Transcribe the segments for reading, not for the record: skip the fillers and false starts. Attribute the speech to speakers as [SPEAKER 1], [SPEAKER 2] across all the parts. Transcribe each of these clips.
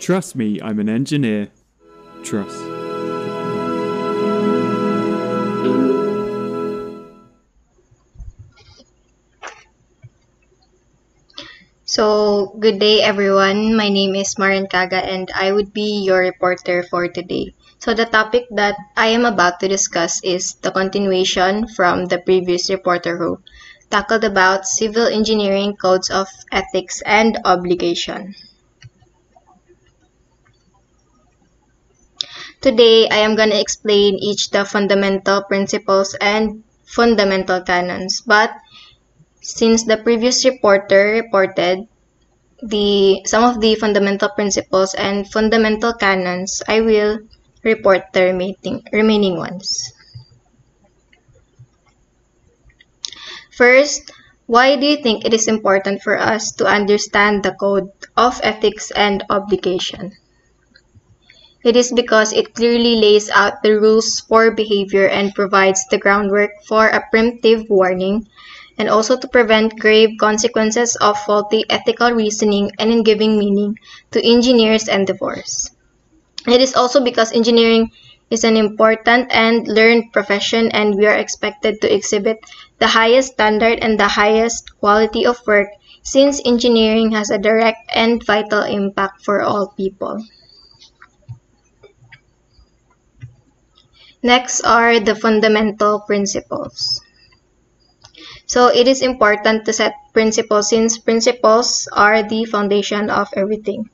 [SPEAKER 1] Trust me, I'm an engineer. Trust.
[SPEAKER 2] So, good day everyone. My name is Marin Kaga and I would be your reporter for today. So, the topic that I am about to discuss is the continuation from the previous reporter who tackled about civil engineering codes of ethics and obligation. Today, I am going to explain each the fundamental principles and fundamental canons. But since the previous reporter reported some of the fundamental principles and fundamental canons, I will report the remaining ones. First, why do you think it is important for us to understand the code of ethics and obligation? It is because it clearly lays out the rules for behavior and provides the groundwork for a preemptive warning, and also to prevent grave consequences of faulty ethical reasoning and in giving meaning to engineers' endeavors. It is also because engineering is an important and learned profession, and we are expected to exhibit the highest standard and the highest quality of work, since engineering has a direct and vital impact for all people. Next are the fundamental principles. So it is important to set principles since principles are the foundation of everything.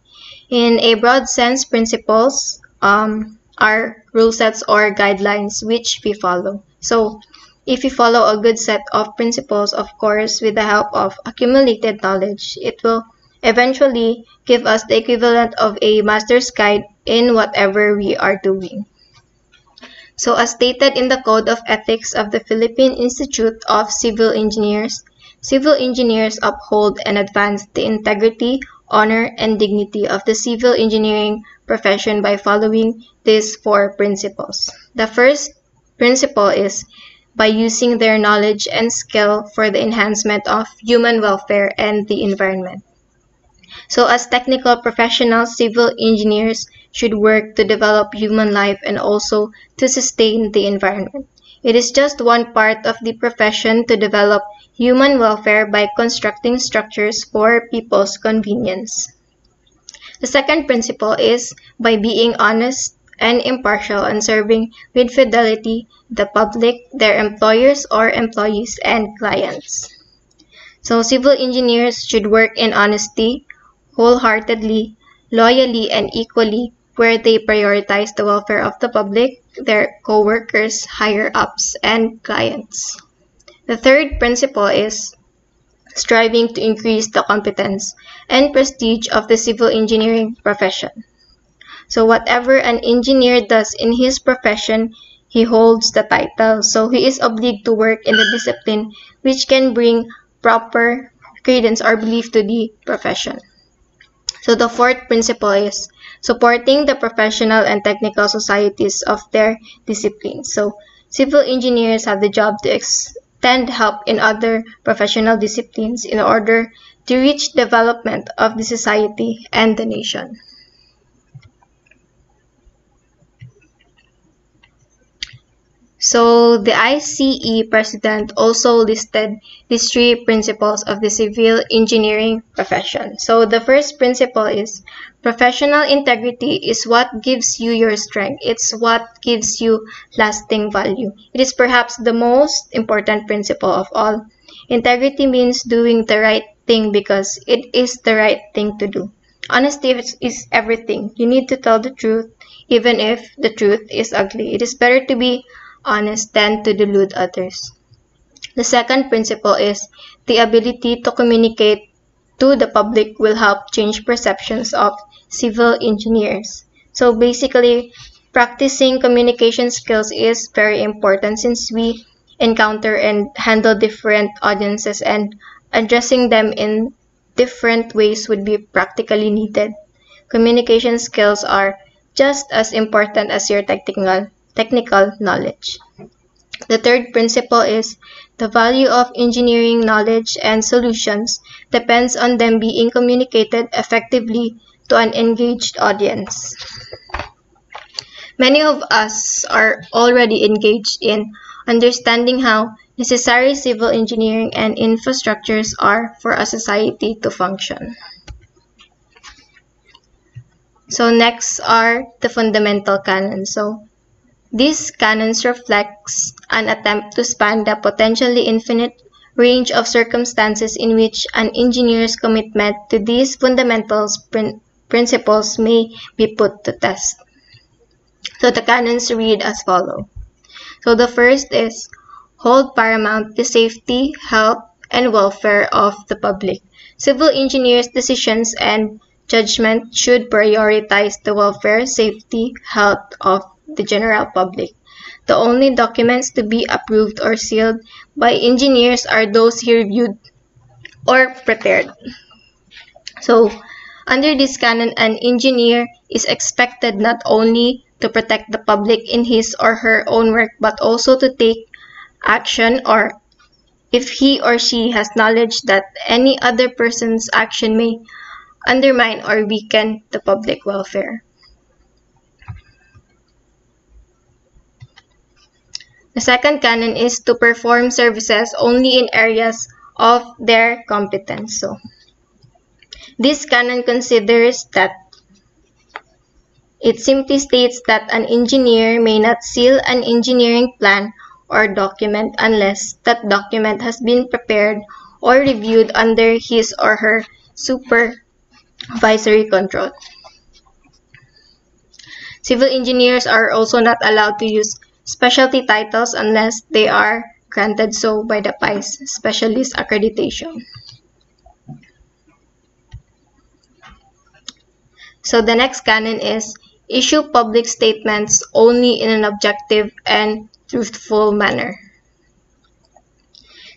[SPEAKER 2] In a broad sense, principles are rule sets or guidelines which we follow. So if we follow a good set of principles, of course, with the help of accumulated knowledge, it will eventually give us the equivalent of a master's guide in whatever we are doing. So as stated in the Code of Ethics of the Philippine Institute of civil engineers uphold and advance the integrity, honor, and dignity of the civil engineering profession by following these four principles. The first principle is by using their knowledge and skill for the enhancement of human welfare and the environment. So as technical professionals, civil engineers should work to develop human life and also to sustain the environment. It is just one part of the profession to develop human welfare by constructing structures for people's convenience. The second principle is by being honest and impartial and serving with fidelity the public, their employers or employees, and clients. So civil engineers should work in honesty, wholeheartedly, loyally, and equally, where they prioritize the welfare of the public, their co-workers, higher-ups, and clients. The third principle is striving to increase the competence and prestige of the civil engineering profession. So whatever an engineer does in his profession, he holds the title. So he is obliged to work in the discipline which can bring proper credence or belief to the profession. So the fourth principle is supporting the professional and technical societies of their disciplines. So civil engineers have the job to extend help in other professional disciplines in order to reach development of the society and the nation. So the ICE president also listed these three principles of the civil engineering profession. So the first principle is professional integrity is what gives you your strength. It's what gives you lasting value. It is perhaps the most important principle of all. Integrity means doing the right thing because it is the right thing to do. Honesty is everything. You need to tell the truth even if the truth is ugly. It is better to be honest than to delude others. The second principle is the ability to communicate to the public will help change perceptions of civil engineers. So basically, practicing communication skills is very important since we encounter and handle different audiences, and addressing them in different ways would be practically needed. Communication skills are just as important as your technical knowledge. The third principle is the value of engineering knowledge and solutions depends on them being communicated effectively to an engaged audience. Many of us are already engaged in understanding how necessary civil engineering and infrastructures are for a society to function. So next are the fundamental canons. So these canons reflects an attempt to span the potentially infinite range of circumstances in which an engineer's commitment to these fundamental principles may be put to test. So the canons read as follows. So the first is, hold paramount the safety, health, and welfare of the public. Civil engineers' decisions and judgment should prioritize the welfare, safety, health of the general public. The only documents to be approved or sealed by engineers are those he reviewed or prepared. So, under this canon, an engineer is expected not only to protect the public in his or her own work, but also to take action or if he or she has knowledge that any other person's action may undermine or weaken the public welfare. The second canon is to perform services only in areas of their competence. So, this canon considers that it simply states that an engineer may not seal an engineering plan or document unless that document has been prepared or reviewed under his or her supervisory control. Civil engineers are also not allowed to use specialty titles unless they are granted so by the PICE Specialist Accreditation. So the next canon is issue public statements only in an objective and truthful manner.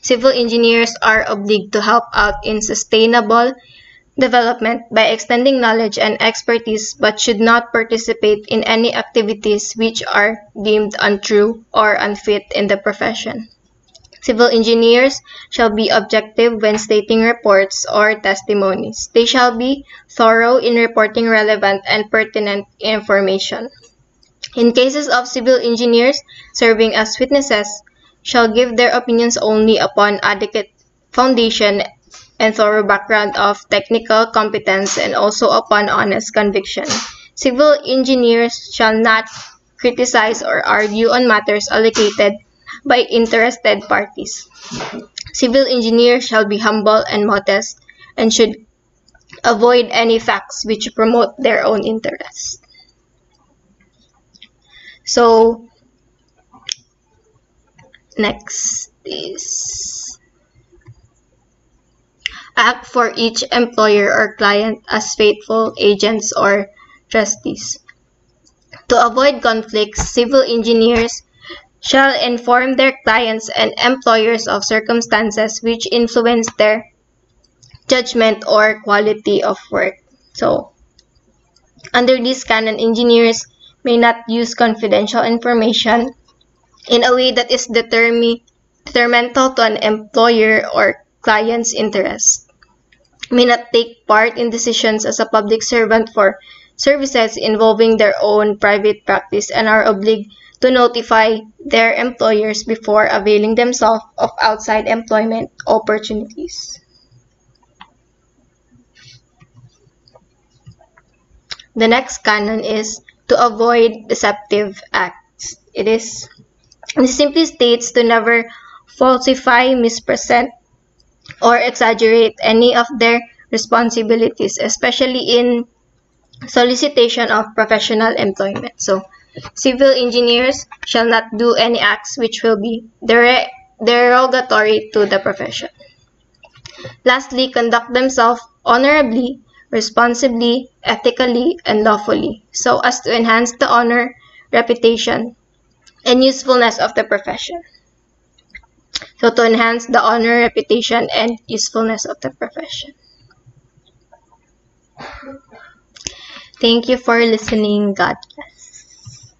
[SPEAKER 2] Civil engineers are obliged to help out in sustainable development by extending knowledge and expertise, but should not participate in any activities which are deemed untrue or unfit in the profession. Civil engineers shall be objective when stating reports or testimonies. They shall be thorough in reporting relevant and pertinent information. In cases of civil engineers serving as witnesses, shall give their opinions only upon adequate foundation and thorough background of technical competence and also upon honest conviction. Civil engineers shall not criticize or argue on matters allocated by interested parties. Civil engineers shall be humble and modest and should avoid any facts which promote their own interests. So, next is act for each employer or client as faithful agents or trustees. To avoid conflicts, civil engineers shall inform their clients and employers of circumstances which influence their judgment or quality of work. So, under this canon, engineers may not use confidential information in a way that is detrimental to an employer or client's interest, may not take part in decisions as a public servant for services involving their own private practice, and are obliged to notify their employers before availing themselves of outside employment opportunities. The next canon is to avoid deceptive acts. It simply states to never falsify, mispresent, or exaggerate any of their responsibilities, especially in solicitation of professional employment. So, civil engineers shall not do any acts which will be derogatory to the profession. Lastly, conduct themselves honorably, responsibly, ethically, and lawfully, so as to enhance the honor, reputation, and usefulness of the profession. So, to enhance the honor, reputation, and usefulness of the profession. Thank you for listening. God bless.